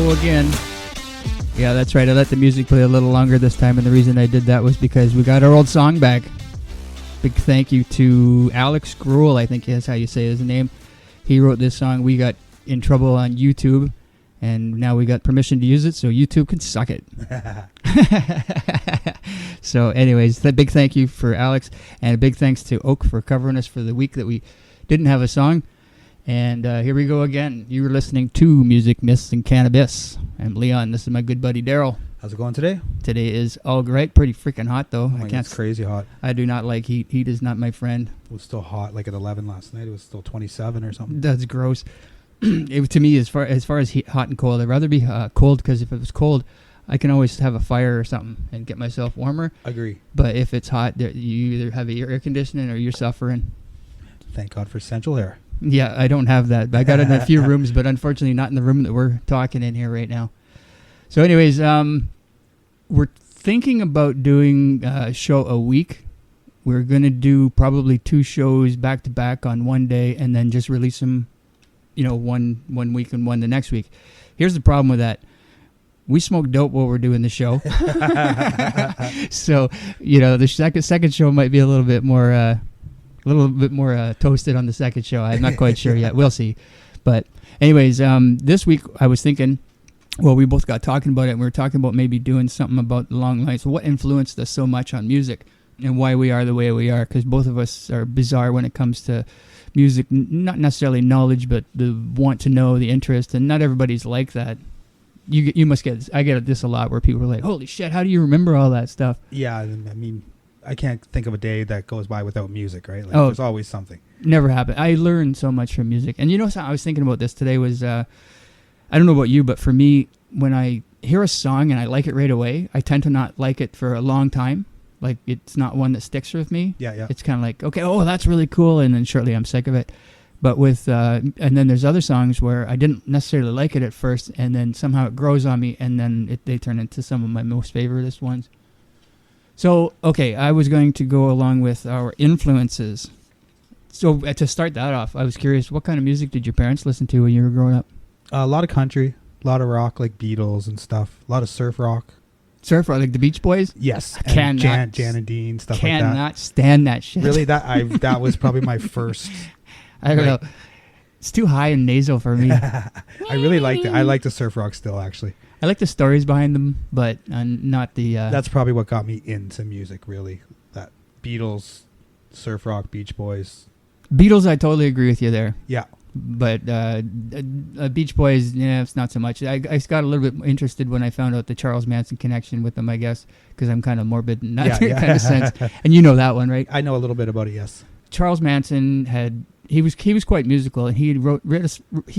go again. Yeah, that's right. I let the music play a little longer this time, and the reason I did that was because we got our old song back. Big thank you to Alex Gruel, I think that's how you say his name. He wrote this song. We got in trouble on YouTube, and now we got permission to use it, so YouTube can suck it. So anyways, a big thank you for Alex, and a big thanks to Oak for covering us for the week that we didn't have a song. And here we go again. You were listening to Music, Myths, and Cannabis. I'm Leon. This is my good buddy Daryl. How's it going today? Today is all right. Pretty freaking hot, though. Oh, it's crazy hot. I do not like heat. Heat is not my friend. It was still hot, like at 11 last night. It was still 27 or something. That's gross. To me, as far as heat, hot and cold, I'd rather be cold, because if it was cold, I can always have a fire or something and get myself warmer. Agree. But if it's hot, you either have air conditioning or you're suffering. Thank God for central air. Yeah, I don't have that. I got it in a few rooms, but unfortunately not in the room that we're talking in here right now. So anyways, we're thinking about doing a show a week. We're going to do probably 2 shows back to back on one day and then just release them, one week and one the next week. Here's the problem with that. We smoke dope while we're doing the show. So, the second show might be a little bit more toasted on the second show. I'm not quite sure yet. We'll see. But anyways, this week I was thinking, well, we both got talking about it, and we were talking about maybe doing something about the long lines. What influenced us so much on music and why we are the way we are? Because both of us are bizarre when it comes to music, not necessarily knowledge, but the want to know, the interest, and not everybody's like that. You must get this. I get this a lot where people are like, holy shit, how do you remember all that stuff? Yeah, I mean, I can't think of a day that goes by without music, right? There's always something. Never happened. I learned so much from music. And I was thinking about this today was, I don't know about you, but for me, when I hear a song and I like it right away, I tend to not like it for a long time. Like, it's not one that sticks with me. Yeah. It's kind of like, okay, that's really cool, and then shortly I'm sick of it. But and then there's other songs where I didn't necessarily like it at first, and then somehow it grows on me, and then they turn into some of my most favoriteest ones. So, okay, I was going to go along with our influences. So, to start that off, I was curious, what kind of music did your parents listen to when you were growing up? A lot of country, a lot of rock, like Beatles and stuff. A lot of surf rock. Surf rock, like the Beach Boys? Yes. Jan and Dean, stuff like that. Cannot stand that shit. Really? That was probably my first... I don't know. It's too high and nasal for me. I really liked it. I like the surf rock still, actually. I like the stories behind them, but not the... That's probably what got me into music, really. That Beatles, surf rock, Beach Boys. Beatles, I totally agree with you there. Yeah. But Beach Boys, it's not so much. I got a little bit interested when I found out the Charles Manson connection with them, I guess, because I'm kind of morbid in that kind of sense. And you know that one, right? I know a little bit about it, yes. Charles Manson he was quite musical, and he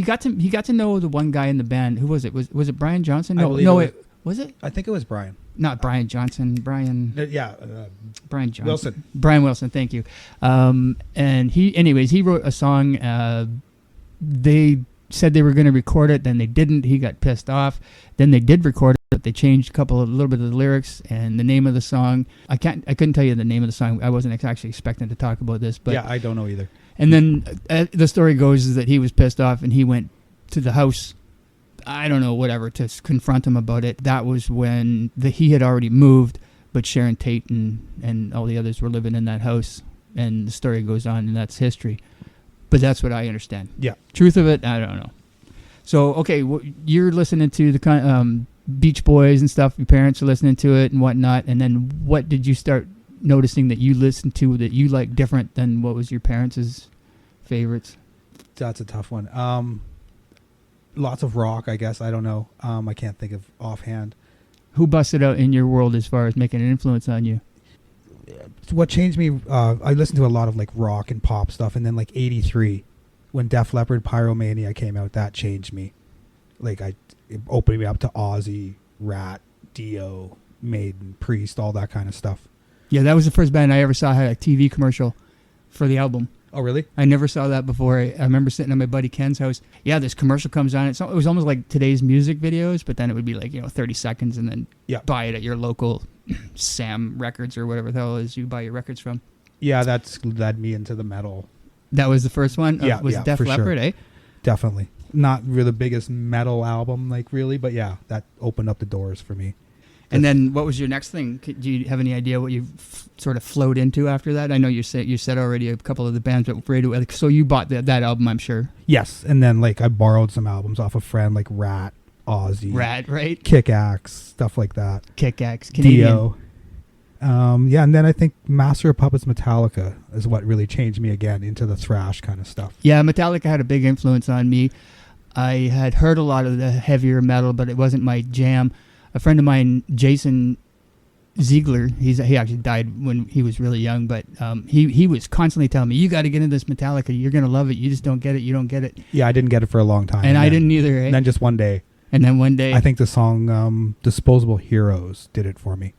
got to know the one guy in the band. Who was it? Was it Brian Johnson? No, was it? I think it was Brian. Not Brian Johnson. Brian. Brian Johnson. Wilson. Brian Wilson. Thank you. And he wrote a song. They said they were going to record it, then they didn't. He got pissed off. Then they did record it, but they changed a little bit of the lyrics and the name of the song. I couldn't tell you the name of the song. I wasn't actually expecting to talk about this, but yeah, I don't know either. And then the story goes is that he was pissed off and he went to the house, I don't know, whatever, to confront him about it. That was when he had already moved, but Sharon Tate and all the others were living in that house. And the story goes on, and that's history. But that's what I understand. Yeah. Truth of it, I don't know. So, okay, you're listening to the Beach Boys and stuff. Your parents are listening to it and whatnot. And then what did you start noticing that you listened to that you like different than what was your parents' favorites? That's a tough one. Lots of rock, I guess. I don't know. I can't think of offhand. Who busted out in your world as far as making an influence on you? What changed me, I listened to a lot of like rock and pop stuff, and then like 83, when Def Leppard Pyromania came out, that changed me. Like it opened me up to Ozzy, Rat, Dio, Maiden, Priest, all that kind of stuff. Yeah, that was the first band I ever saw had a TV commercial for the album. Oh, really? I never saw that before. I remember sitting at my buddy Ken's house. Yeah, this commercial comes on. It was almost like today's music videos, but then it would be like 30 seconds, and then buy it at your local Sam Records or whatever the hell it is you buy your records from. Yeah, that's led me into the metal. That was the first one? Yeah, was Def Leppard, sure. eh? Definitely. not really the biggest metal album, like really, but yeah, that opened up the doors for me. And then what was your next thing? Do you have any idea what you sort of flowed into after that? I know you said already a couple of the bands, but radio. So you bought that album, I'm sure. Yes, and then like I borrowed some albums off a friend, like Rat, Ozzy, right? Kick-Axe, stuff like that. Kick-Axe, Canadian. Dio. Yeah, and then I think Master of Puppets Metallica is what really changed me again into the thrash kind of stuff. Yeah, Metallica had a big influence on me. I had heard a lot of the heavier metal, but it wasn't my jam. A friend of mine, Jason Ziegler, he actually died when he was really young, but he was constantly telling me, you got to get into this Metallica. You're going to love it. You just don't get it. You don't get it. Yeah, I didn't get it for a long time. And I didn't either. And then just one day. And then one day. I think the song Disposable Heroes did it for me.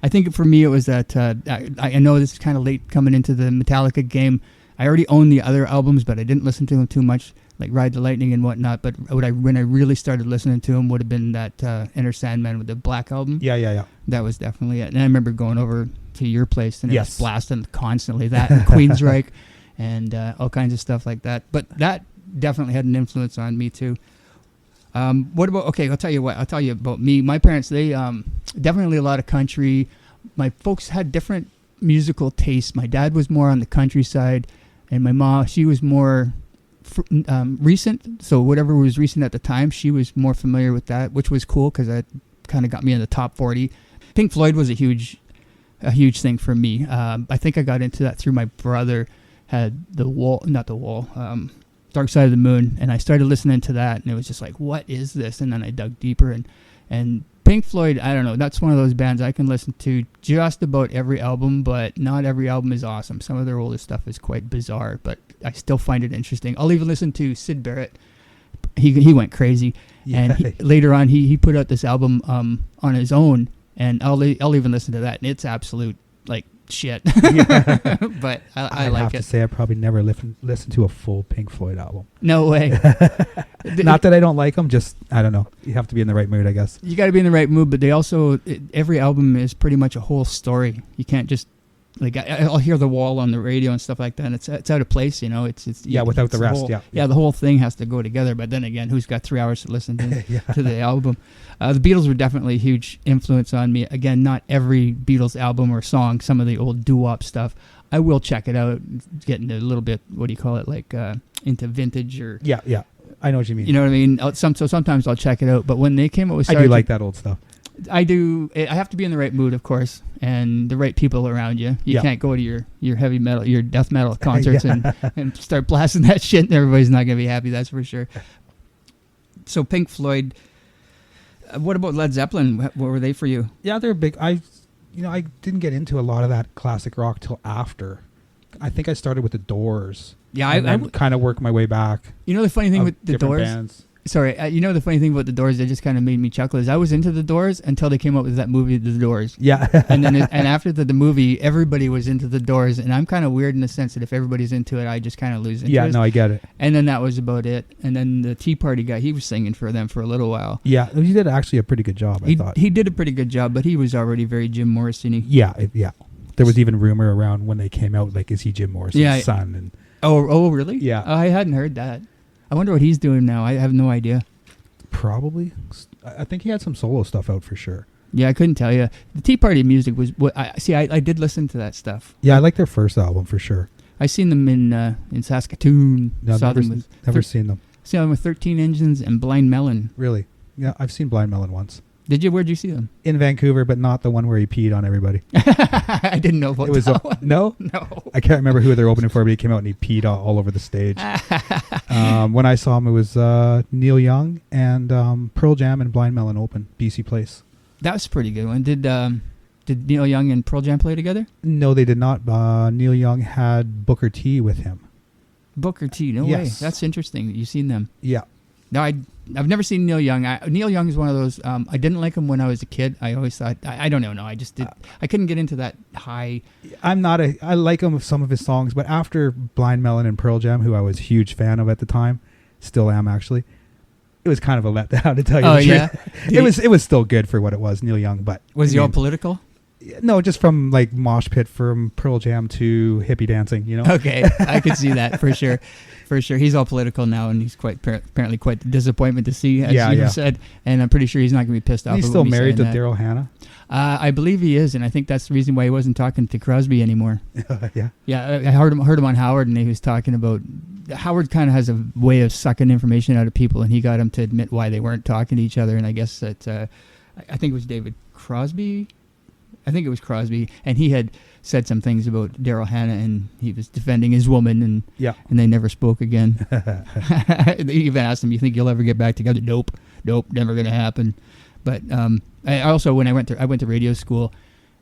I think for me it was that, I know this is kind of late coming into the Metallica game. I already owned the other albums, but I didn't listen to them too much, like Ride the Lightning and whatnot. But when I really started listening to them would have been that Enter Sandman with the Black album. Yeah. That was definitely it. And I remember going over to your place and it was Yes. blasting constantly, that and Queensryche and all kinds of stuff like that. But that definitely had an influence on me too. What about, okay, I'll tell you about me. My parents, they definitely a lot of country. My folks had different musical tastes. My dad was more on the countryside, and my mom, she was more recent. So whatever was recent at the time, she was more familiar with that, which was cool because that kind of got me in the top 40. Pink Floyd was a huge thing for me. I think I got into that through my brother had Dark Side of the Moon, and I started listening to that, and it was just like, what is this? And then I dug deeper, and Pink Floyd, I don't know, that's one of those bands I can listen to just about every album, but not every album is awesome. Some of their older stuff is quite bizarre, but I still find it interesting. I'll even listen to Syd Barrett. He went crazy, Yeah. and later on he put out this album on his own, and I'll even listen to that, and it's absolute like shit. But I like have it. to say I probably never listened to a full Pink Floyd album. No way. Not that I don't like them, just I don't know. You have to be in the right mood, I guess. You got to be in the right mood, but they also every album is pretty much a whole story. You can't just like I'll hear The Wall on the radio and stuff like that. And it's out of place, you know. It's without the rest. Whole, yeah. The whole thing has to go together. But then again, who's got 3 hours to listen to, Yeah. to the album? The Beatles were definitely a huge influence on me. Again, not every Beatles album or song. Some of the old doo-wop stuff. I will check it out. Get into a little bit. What do you call it? Like into vintage or Yeah. I know what you mean. You know what I mean? So sometimes I'll check it out. But when they came out with I Sgt. do like that old stuff. I do. I have to be in the right mood, of course, and the right people around you. You can't go to your heavy metal, your death metal concerts and start blasting that shit, and everybody's not going to be happy, that's for sure. So Pink Floyd. What about Led Zeppelin? What were they for you? Yeah, they're big. I didn't get into a lot of that classic rock till after. I think I started with the Doors. Yeah, I kind of worked my way back. You know the funny thing with the Doors? Bands. Sorry, you know the funny thing about the Doors that just kind of made me chuckle is I was into the Doors until they came up with that movie, The Doors. Yeah. And then and after the movie, everybody was into the Doors, and I'm kind of weird in the sense that if everybody's into it, I just kind of lose interest. Yeah, no, I get it. And then that was about it. And then the Tea Party guy, he was singing for them for a little while. Yeah, he did actually a pretty good job, I thought. He did a pretty good job, but he was already very Jim Morrison-y. Yeah. There was even rumor around when they came out, like, is he Jim Morrison's son? And Oh, really? Yeah. Oh, I hadn't heard that. I wonder what he's doing now. I have no idea. Probably. I think he had some solo stuff out for sure. Yeah, I couldn't tell you. The Tea Party music was what I did listen to that stuff. Yeah, I like their first album for sure. I seen them in Saskatoon. No, never seen them. Saw them with 13 Engines and Blind Melon. Really? Yeah, I've seen Blind Melon once. Did you? Where'd you see them? In Vancouver, but not the one where he peed on everybody. I didn't know about that one. No? No. I can't remember who they're opening for, but he came out and he peed all over the stage. When I saw him, it was Neil Young and Pearl Jam and Blind Melon open, BC Place. That was a pretty good one. Did Neil Young and Pearl Jam play together? No, they did not. Neil Young had Booker T with him. Booker T, no way. That's interesting that you've seen them. Yeah. No, I've never seen Neil Young. Neil Young is one of those. I didn't like him when I was a kid. I always thought I don't know. No, I just did. I couldn't get into that high. I like him with some of his songs, but after Blind Melon and Pearl Jam, who I was a huge fan of at the time, still am actually. It was kind of a letdown, to tell you the truth. Yeah? It was still good for what it was, Neil Young, but was he all political? No, just from like mosh pit from Pearl Jam to hippie dancing, you know? Okay, I could see that for sure. For sure. He's all political now, and he's apparently quite a disappointment to see, as you said. And I'm pretty sure he's not going to be pissed off. He's still married to Daryl Hannah? I believe he is, and I think that's the reason why he wasn't talking to Crosby anymore. Yeah. Yeah, I heard him on Howard, and he was talking about... Howard kind of has a way of sucking information out of people, and he got him to admit why they weren't talking to each other, and I guess that... I think it was David Crosby. I think it was Crosby, and he had said some things about Daryl Hannah, and he was defending his woman, and they never spoke again. They even asked him, "You think you'll ever get back together?" Nope, never gonna happen. But I also, when I went to radio school,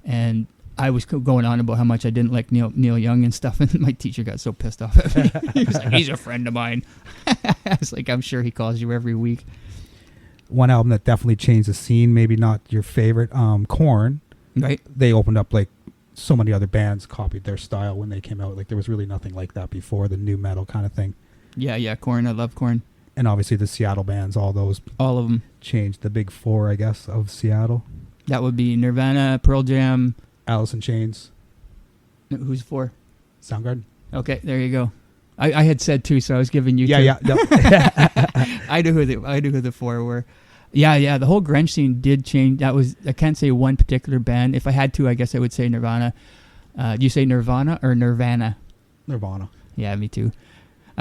and I was going on about how much I didn't like Neil Young and stuff, and my teacher got so pissed off at me. He was like, "He's a friend of mine." I was like, "I'm sure he calls you every week." One album that definitely changed the scene, maybe not your favorite, Korn. Right. They opened up like so many other bands copied their style when they came out. Like there was really nothing like that before, the new metal kind of thing. Yeah, Korn. I love Korn. And obviously the Seattle bands, all of them changed the big four, I guess, of Seattle. That would be Nirvana, Pearl Jam, Alice in Chains. Who's four? Soundgarden. Okay, there you go. I had said two, so I was giving you two. Yeah. No. I knew who the four were. Yeah. The whole grunge scene did change. I can't say one particular band. If I had to, I guess I would say Nirvana. Do you say Nirvana or Nirvana? Nirvana. Yeah, me too.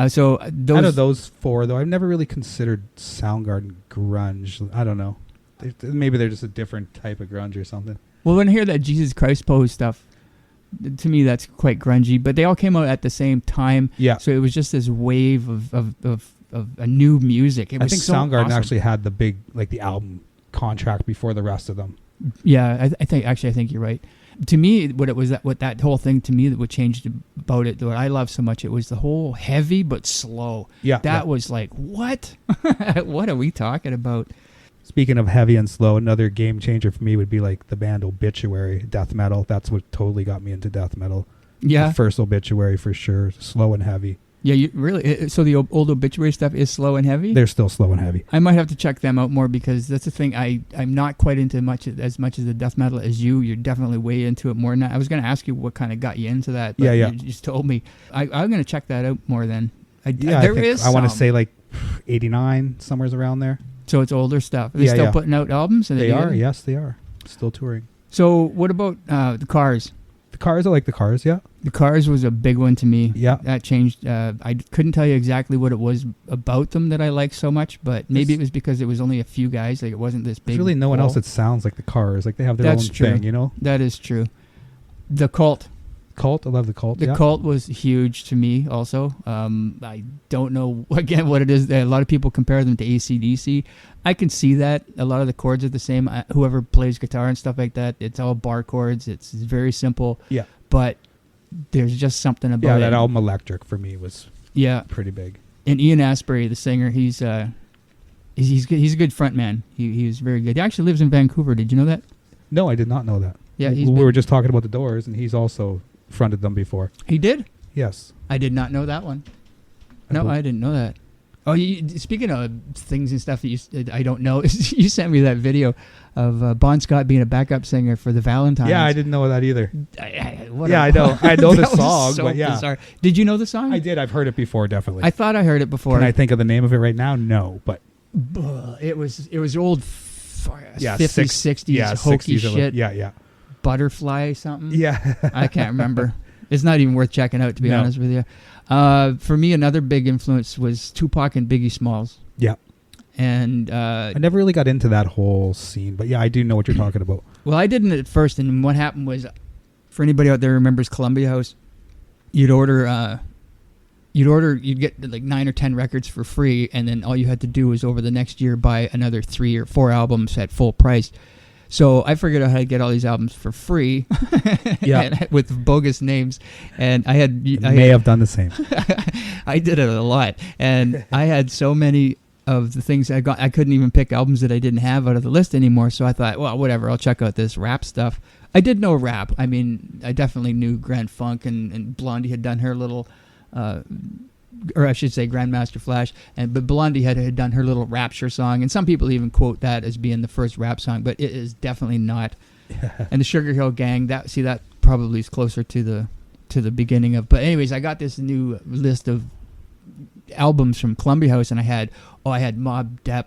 So those, out of those four, though, I've never really considered Soundgarden grunge. I don't know. Maybe they're just a different type of grunge or something. Well, when I hear that Jesus Christ Pose stuff, to me that's quite grungy. But they all came out at the same time. Yeah. So it was just this wave of a new music. I think so Soundgarden awesome. Actually had the big, like the album contract before the rest of them. Yeah, I think you're right. To me, what that whole thing to me that what changed about it, what I love so much, it was the whole heavy but slow. Yeah, that was like, what? What are we talking about? Speaking of heavy and slow, another game changer for me would be like the band Obituary, death metal. That's what totally got me into death metal. Yeah, the first Obituary for sure, slow and heavy. Yeah, you really. So the old Obituary stuff is slow and heavy. They're still slow and heavy. I might have to check them out more because that's the thing. I'm not quite into as much as the death metal as you. You're definitely way into it more than that. I was going to ask you what kind of got you into that. But you just told me. I'm going to check that out more then. I want to say like 89, somewhere around there. So it's older stuff. Are they still putting out albums? They are. Yes, they are. Still touring. So what about the Cars? The Cars, I like the Cars, yeah. The Cars was a big one to me. Yeah. That changed. I couldn't tell you exactly what it was about them that I liked so much, but maybe it was because it was only a few guys. Like it wasn't this big. There's really no one else that sounds like the Cars. Like they have their own thing, you know? That is true. The Cult. I love the Cult. The Cult was huge to me also. I don't know, again, what it is. A lot of people compare them to AC/DC. I can see that. A lot of the chords are the same. Whoever plays guitar and stuff like that, it's all bar chords. It's very simple. Yeah. But there's just something about it. Yeah, that album Electric for me was pretty big. And Ian Astbury, the singer, he's a good front man. He was very good. He actually lives in Vancouver. Did you know that? No, I did not know that. Yeah, we were just talking about the Doors, and he's also fronted them before. He did? Yes. I did not know that one. No, I didn't know that. Oh, speaking of things and stuff that I don't know, you sent me that video of Bon Scott being a backup singer for the Valentines. Yeah, I didn't know that either. I know. I know the song, so but yeah. Bizarre. Did you know the song? I did. I've heard it before, definitely. I thought I heard it before. Can I think of the name of it right now? No, but it was old 50s, 60s, hokey 60s, shit. Yeah. Butterfly something. Yeah. I can't remember. It's not even worth checking out, to be honest with you. For me, another big influence was Tupac and Biggie Smalls. Yeah. And I never really got into that whole scene, but yeah, I do know what you're talking about. Well, I didn't at first, and what happened was, for anybody out there who remembers Columbia House, you'd get like 9 or 10 records for free, and then all you had to do was over the next year buy another 3 or 4 albums at full price. So I figured out how to get all these albums for free, with bogus names, and I may have done the same. I did it a lot, and I had so many of the things I got. I couldn't even pick albums that I didn't have out of the list anymore. So I thought, well, whatever, I'll check out this rap stuff. I did know rap. I mean, I definitely knew Grand Funk, and Blondie had done her little. Or I should say Grandmaster Flash, but Blondie had done her little Rapture song, and some people even quote that as being the first rap song, but it is definitely not. And the Sugar Hill Gang, that probably is closer to the beginning of. But anyways, I got this new list of albums from Columbia House, and I had Mobb Depp,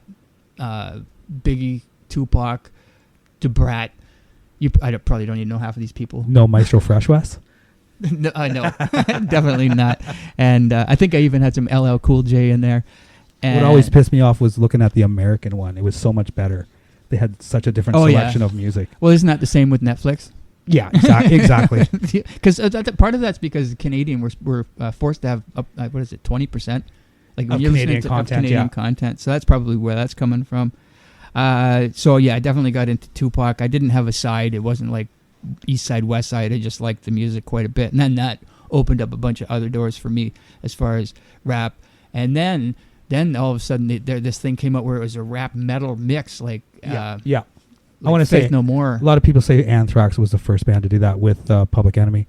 Biggie, Tupac, DeBrat. I probably don't even know half of these people. No Maestro Fresh West? No, definitely not. And I think I even had some LL Cool J in there. And what always pissed me off was looking at the American one. It was so much better. They had such a different selection of music. Well, isn't that the same with Netflix? Yeah, exactly. Because part of that's because Canadian were forced to have 20%, like when you're listening to Canadian content. So that's probably where that's coming from. So yeah, I definitely got into Tupac. I didn't have a side. It wasn't like East Side, West Side. I just liked the music quite a bit, and then that opened up a bunch of other doors for me as far as rap. And then all of a sudden, this thing came out where it was a rap metal mix, like I Like want to say No More. A lot of people say Anthrax was the first band to do that with Public Enemy.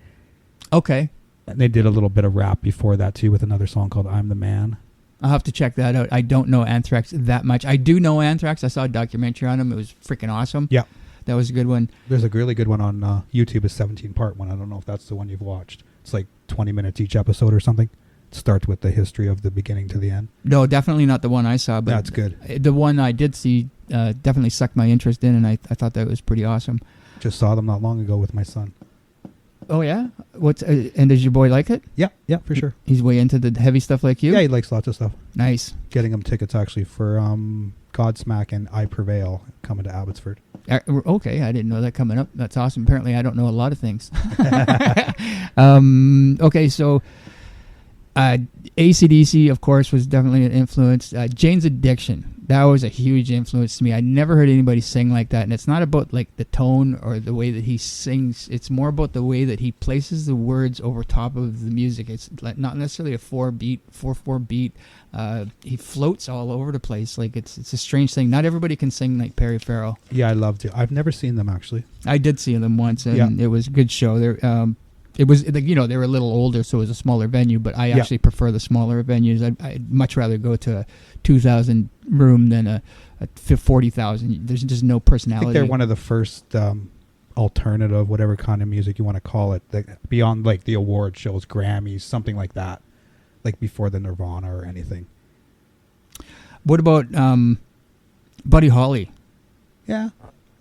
Okay. And they did a little bit of rap before that too with another song called I'm the Man. I'll have to check that out. I don't know Anthrax that much. I do know Anthrax. I saw a documentary on them. It was freaking awesome. Yeah. That was a good one. There's a really good one on YouTube, a 17-part one. I don't know if that's the one you've watched. It's like 20 minutes each episode or something. It starts with the history of the beginning to the end. No, definitely not the one I saw. But that's good. The one I did see definitely sucked my interest in, and I thought that was pretty awesome. Just saw them not long ago with my son. Oh, yeah? And does your boy like it? Yeah, for sure. He's way into the heavy stuff like you? Yeah, he likes lots of stuff. Nice. Getting him tickets actually for Godsmack and I Prevail coming to Abbotsford. Okay, I didn't know that coming up. That's awesome. Apparently, I don't know a lot of things. Okay, so AC/DC, of course, was definitely an influence. Jane's Addiction, that was a huge influence to me. I never heard anybody sing like that, and it's not about like the tone or the way that he sings. It's more about the way that he places the words over top of the music. It's like not necessarily a 4/4 beat. He floats all over the place. Like it's a strange thing. Not everybody can sing like Perry Farrell. Yeah, I love to. I've never seen them actually. I did see them once, and it was a good show. It was, they were a little older, so it was a smaller venue, but I actually prefer the smaller venues. I'd much rather go to a 2,000 room than a 40,000. There's just no personality. I think they're one of the first alternative, whatever kind of music you want to call it, beyond like the award shows, Grammys, something like that, like before the Nirvana or anything. What about Buddy Holly? Yeah.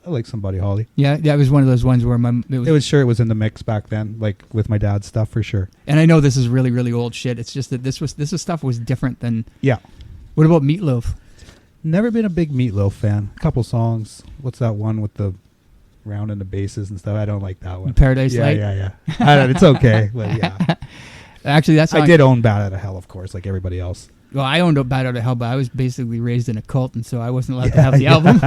I like some Buddy Holly. Yeah, that was one of those ones where it was in the mix back then, like with my dad's stuff for sure. And I know this is really, really old shit. It's just that this stuff was different than. Yeah. What about Meatloaf? Never been a big Meatloaf fan. A couple songs. What's that one with the round and the basses and stuff? I don't like that one. Paradise Light. Yeah. It's okay, but yeah. Actually, that's. I did own Bad Out of Hell, of course, like everybody else. Well, I owned Bad Out of Hell, but I was basically raised in a cult, and so I wasn't allowed to have the album.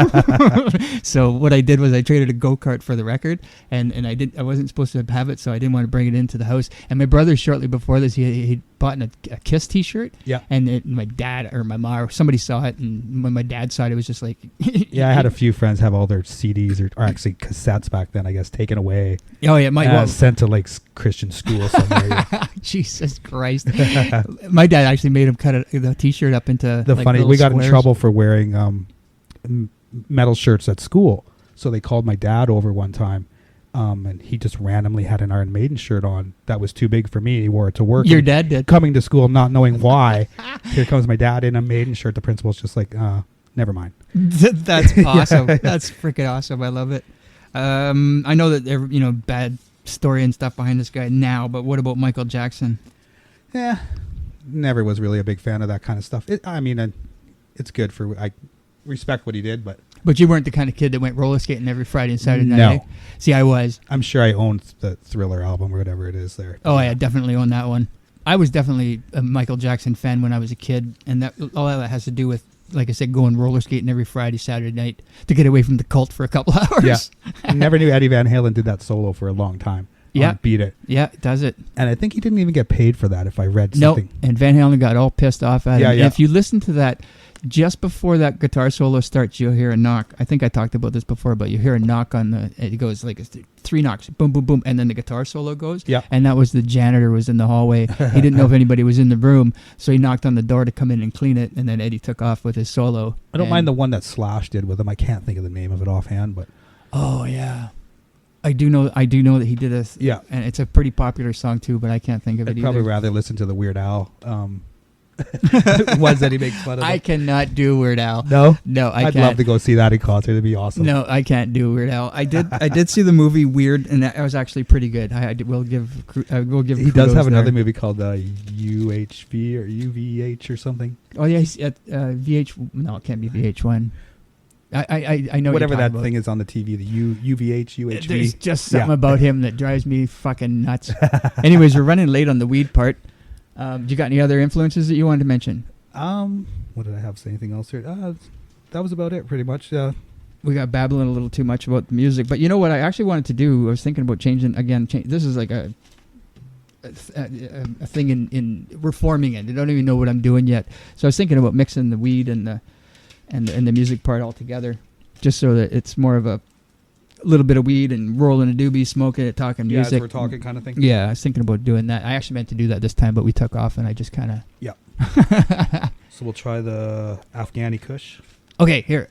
So what I did was I traded a go-kart for the record, and I wasn't supposed to have it, so I didn't want to bring it into the house. And my brother, shortly before this, he bought a Kiss T-shirt. Yeah. And my dad or my mom or somebody saw it, and when my dad saw it, it was just like. Yeah, I had a few friends have all their CDs or actually cassettes back then, I guess, taken away. Oh yeah, sent to like Christian school somewhere. Jesus Christ! My dad actually made him cut the T-shirt up into. We got in trouble for wearing metal shirts at school, so they called my dad over one time. And he just randomly had an Iron Maiden shirt on that was too big for me. He wore it to work. Your dad did. Coming to school, not knowing why. Here comes my dad in a Maiden shirt. The principal's just like, never mind. That's awesome. That's freaking awesome. I love it. I know that there, bad story and stuff behind this guy now, but what about Michael Jackson? Yeah, never was really a big fan of that kind of stuff. It's good I respect what he did, but you weren't the kind of kid that went roller skating every Friday and Saturday night. No. See, I was. I'm sure I owned the Thriller album or whatever it is there. Oh, yeah, definitely owned that one. I was definitely a Michael Jackson fan when I was a kid, and all that has to do with, like I said, going roller skating every Friday, Saturday night to get away from the cult for a couple hours. Yeah. I never knew Eddie Van Halen did that solo for a long time. Yeah. Beat It. Yeah, it does it. And I think he didn't even get paid for that if I read something. No, and Van Halen got all pissed off at him. Yeah. And if you listen to that, just before that guitar solo starts, you'll hear a knock. I think I talked about this before, but you hear a knock it goes like 3 knocks, boom, boom, boom, and then the guitar solo goes. Yeah. And that was the janitor was in the hallway. He didn't know if anybody was in the room, so he knocked on the door to come in and clean it, and then Eddie took off with his solo. I don't mind the one that Slash did with him. I can't think of the name of it offhand, but... Oh, yeah. I do know that he did this. Yeah. And it's a pretty popular song too, but I can't think of it I'd either. probably rather listen to the Weird Al ones that he makes fun of. I cannot do Weird Al. No? No, I I'd can't. love to go see that in concert. It'd be awesome. No, I can't do Weird Al. I did see the movie Weird, and that was actually pretty good. I will give. He does have another movie called UHV or UVH or something. Oh yeah, he's at VH. No, it can't be VH1. I know whatever what that about. thing is on the TV. The UVH, UHV. There's just something about him that drives me fucking nuts. Anyways, we're running late on the weed part. You got any other influences that you wanted to mention? What did I have? Say anything else here? That was about it, pretty much. We got babbling a little too much about the music, but you know what I actually wanted to do? I was thinking about changing again. This is like a thing in reforming it. I don't even know what I'm doing yet. So I was thinking about mixing the weed and the music part all together, just so that it's more of a little bit of weed and rolling a doobie, smoking it, talking music. Yeah, as we're talking kind of thing. Yeah, I was thinking about doing that. I actually meant to do that this time, but we took off, and I just kind of... Yeah. So we'll try the Afghani Kush. Okay, here.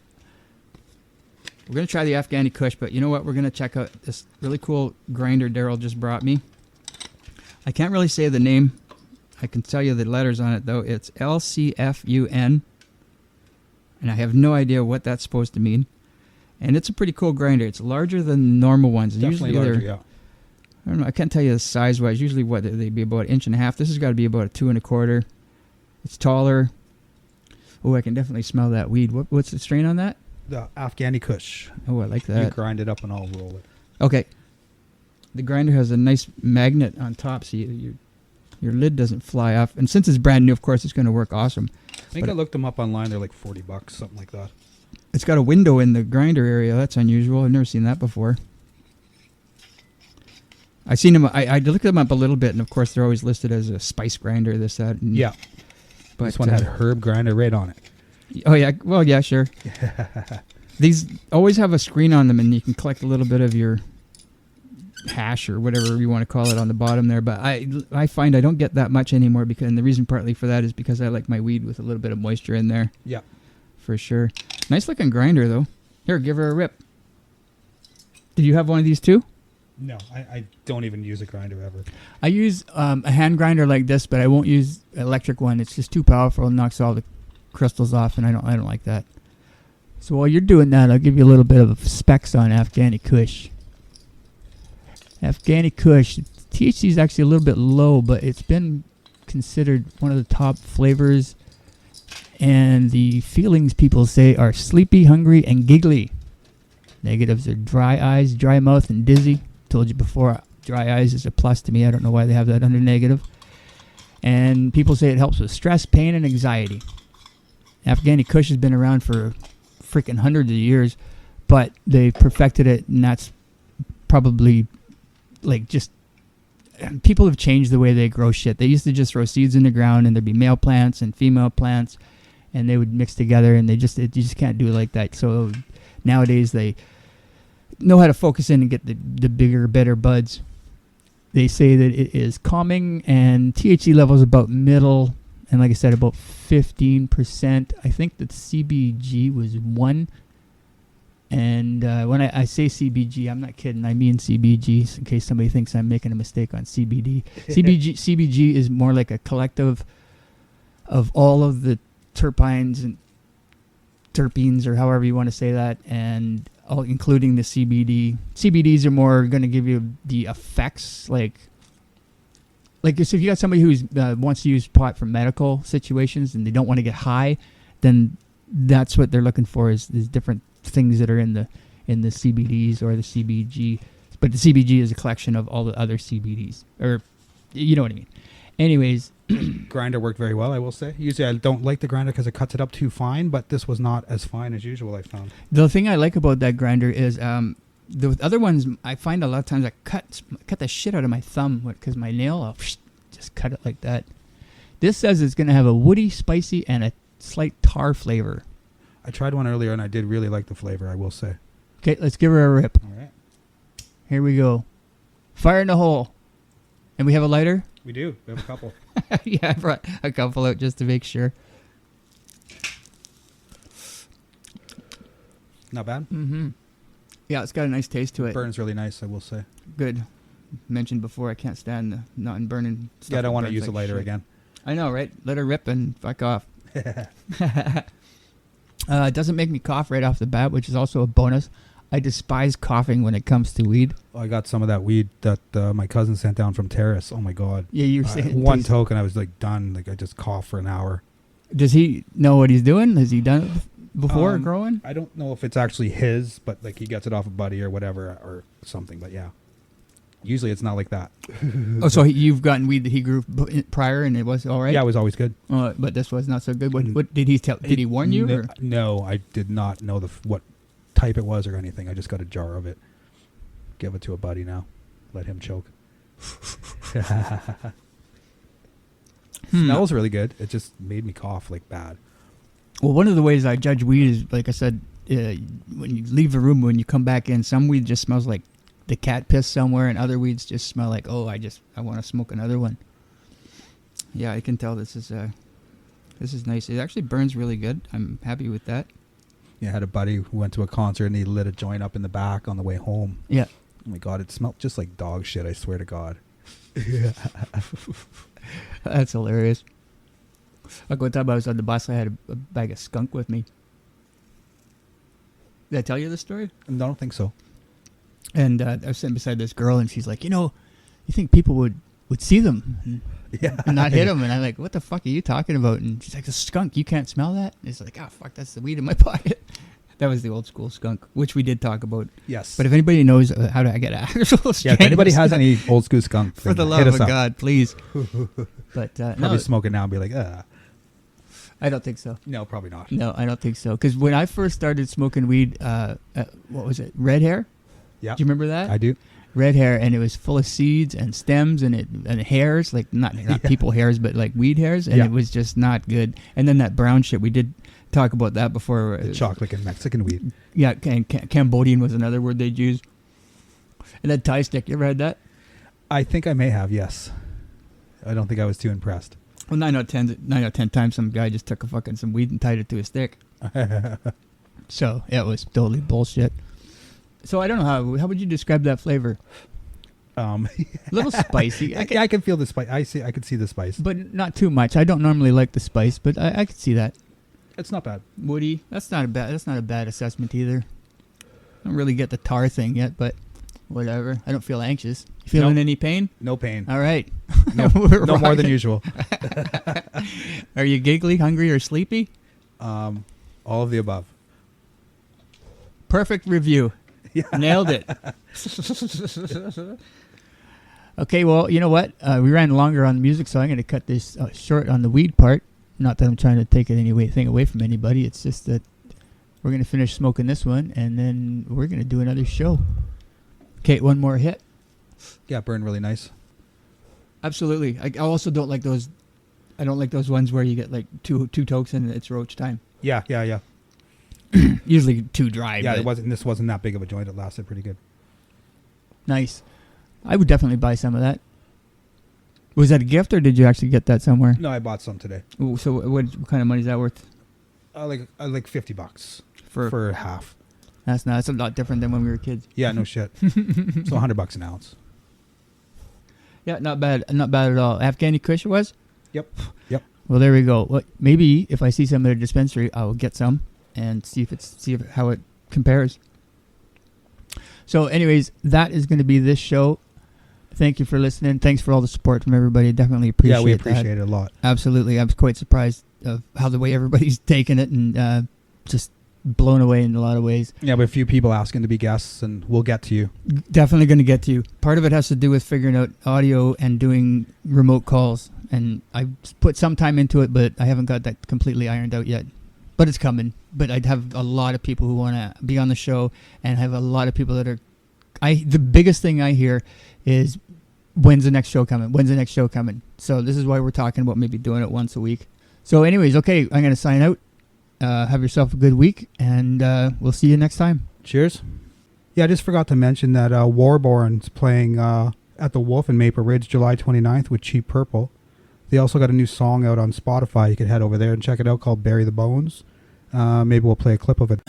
We're going to try the Afghani Kush, but you know what? We're going to check out this really cool grinder Daryl just brought me. I can't really say the name. I can tell you the letters on it, though. It's LCFUN, and I have no idea what that's supposed to mean. And it's a pretty cool grinder. It's larger than normal ones. Definitely larger, yeah. I don't know. I can't tell you the size-wise. Usually, they'd be about 1.5 inches. This has got to be about a 2 1/4. It's taller. Oh, I can definitely smell that weed. What's the strain on that? The Afghani Kush. Oh, I like You that. grind it up and I'll roll it. Okay. The grinder has a nice magnet on top, so your lid doesn't fly off. And since it's brand new, of course, it's going to work awesome. I think I looked them up online. They're like $40, something like that. It's got a window in the grinder area. That's unusual. I've never seen that before. I've seen them. I looked them up a little bit, and of course, they're always listed as a spice grinder, this, that. And, yeah. But this one had herb grinder right on it. Oh, yeah. Well, yeah, sure. These always have a screen on them, and you can collect a little bit of your hash or whatever you want to call it on the bottom there. But I find I don't get that much anymore, and the reason partly for that is because I like my weed with a little bit of moisture in there. Yeah. For sure. Nice looking grinder, though. Here, give her a rip. Did you have one of these too? No, I don't even use a grinder ever. I use a hand grinder like this, but I won't use an electric one. It's just too powerful and knocks all the crystals off, and I don't like that. So while you're doing that, I'll give you a little bit of specs on Afghani Kush. Afghani Kush, THC is actually a little bit low, but it's been considered one of the top flavors. And the feelings people say are sleepy, hungry, and giggly. Negatives are dry eyes, dry mouth, and dizzy. Told you before, dry eyes is a plus to me. I don't know why they have that under negative. And people say it helps with stress, pain, and anxiety. Afghani Kush has been around for freaking hundreds of years, but they perfected it, and that's probably like just... People have changed the way they grow shit. They used to just throw seeds in the ground, and there'd be male plants and female plants, and they would mix together, and you just can't do it like that. So nowadays they know how to focus in and get the bigger, better buds. They say that it is calming, and THC levels about middle, and like I said, about 15%. I think that CBG was 1. And when I say CBG, I'm not kidding. I mean CBG, in case somebody thinks I'm making a mistake on CBD. CBG is more like a collective of all of the terpines and terpenes, or however you want to say that, and all, including the CBD. CBDs are more going to give you the effects, like so if you got somebody who wants to use pot for medical situations and they don't want to get high, then that's what they're looking for is different things that are in the CBDs or the CBG. But the CBG is a collection of all the other CBDs, or you know what I mean. Anyways, grinder worked very well, I will say. Usually I don't like the grinder because it cuts it up too fine, but this was not as fine as usual, I found. The thing I like about that grinder is the other ones, I find a lot of times I cut the shit out of my thumb because my nail, I'll just cut it like that. This says it's going to have a woody, spicy, and a slight tar flavor. I tried one earlier and I did really like the flavor, I will say. Okay, let's give her a rip. All right. Here we go. Fire in the hole. And we have a lighter? We do. We have a couple. Yeah, I brought a couple out just to make sure. Not bad? Mm-hmm. Yeah, it's got a nice taste to it. Burns really nice, I will say. Good. Mentioned before, I can't stand the not in burning stuff. Yeah, I don't that want to burns use a like lighter shit. again. I know, right? Let her rip and fuck off. It doesn't make me cough right off the bat, which is also a bonus. I despise coughing when it comes to weed. I got some of that weed that my cousin sent down from Terrace. Oh my god! Yeah, you were saying one toke and I was like done. Like I just coughed for an hour. Does he know what he's doing? Has he done it before growing? I don't know if it's actually his, but like he gets it off a buddy or whatever or something. But yeah, usually it's not like that. Oh, so you've gotten weed that he grew prior and it was all right? Yeah, it was always good. But this was not so good. What did he tell? Did he warn you? Or? No, I did not know what type it was or anything. I just got a jar of it. Give it to a buddy now. Let him choke. Smells really good. It just made me cough like bad. Well, one of the ways I judge weed is, like I said, when you leave a room, when you come back in, some weed just smells like the cat piss somewhere, and other weeds just smell like, oh, I want to smoke another one. Yeah, I can tell this is nice. It actually burns really good. I'm happy with that. Yeah, I had a buddy who went to a concert and he lit a joint up in the back on the way home. Yeah. Oh my god, it smelled just like dog shit, I swear to God. That's hilarious. Like one time I was on the bus, I had a bag of skunk with me. Did I tell you this story? I don't think so. And I was sitting beside this girl, and she's like, you think people would see them and not hit them? And I'm like, what the fuck are you talking about? And she's like, the skunk, you can't smell that? And it's like, oh, fuck, that's the weed in my pocket. That was the old school skunk, which we did talk about. Yes. But if anybody knows how to get actual yeah, if anybody has any old school skunk, for the love of God, please. But probably smoke it now and be like, I don't think so. No, probably not. No, I don't think so. Because when I first started smoking weed, what was it? Red hair? Yeah. Do you remember that? I do. Red hair, and it was full of seeds and stems and hairs, like not people hairs, but like weed hairs, and it was just not good. And then that brown shit, we did talk about that before. The chocolate and Mexican weed. Yeah, Cambodian was another word they'd use. And then Thai stick, you ever had that? I think I may have, yes. I don't think I was too impressed. Well, 9 out of 10 times some guy just took some weed and tied it to a stick. So it was totally bullshit. So I don't know how would you describe that flavor? A little spicy. I can feel the spice. I can see the spice, but not too much. I don't normally like the spice, but I can see that. It's not bad. Woody. That's not a bad assessment either. I don't really get the tar thing yet, but whatever. I don't feel anxious. You feeling any pain? No pain. All right. No more than usual. Are you giggly, hungry, or sleepy? All of the above. Perfect review. Yeah. Nailed it. Okay, well, you know what? We ran longer on the music, so I'm going to cut this short on the weed part. Not that I'm trying to take anything away from anybody. It's just that we're going to finish smoking this one, and then we're going to do another show. Okay, one more hit. Yeah, burned really nice. Absolutely. I also don't like those. I don't like those ones where you get like two tokes and it's roach time. Yeah. Usually too dry. Yeah, this wasn't that big of a joint. It lasted pretty good. Nice. I would definitely buy some of that. Was that a gift or did you actually get that somewhere? No, I bought some today. Ooh, so what kind of money is that worth? Like $50 for half. That's a lot different than when we were kids. Yeah, no shit. So $100 an ounce. Yeah, not bad at all. Afghani Kush it was? Yep. Well, there we go. Well, maybe if I see some at a dispensary, I will get some and see how it compares. So, anyways, that is going to be this show. Thank you for listening. Thanks for all the support from everybody. Definitely appreciate it. Yeah, we appreciate it a lot. Absolutely. I was quite surprised of how the way everybody's taken it and just blown away in a lot of ways. Yeah, but a few people asking to be guests, and we'll get to you. Definitely going to get to you. Part of it has to do with figuring out audio and doing remote calls. And I put some time into it, but I haven't got that completely ironed out yet. But it's coming. But I'd have a lot of people who want to be on the show, and have a lot of people that are... The biggest thing I hear is, when's the next show coming? When's the next show coming? So this is why we're talking about maybe doing it once a week. So anyways, okay, I'm going to sign out. Have yourself a good week, and we'll see you next time. Cheers. Yeah, I just forgot to mention that Warrborn's playing at the Wolf in Maple Ridge July 29th with Cheap Purple. They also got a new song out on Spotify. You can head over there and check it out called Bury the Bones. Maybe we'll play a clip of it.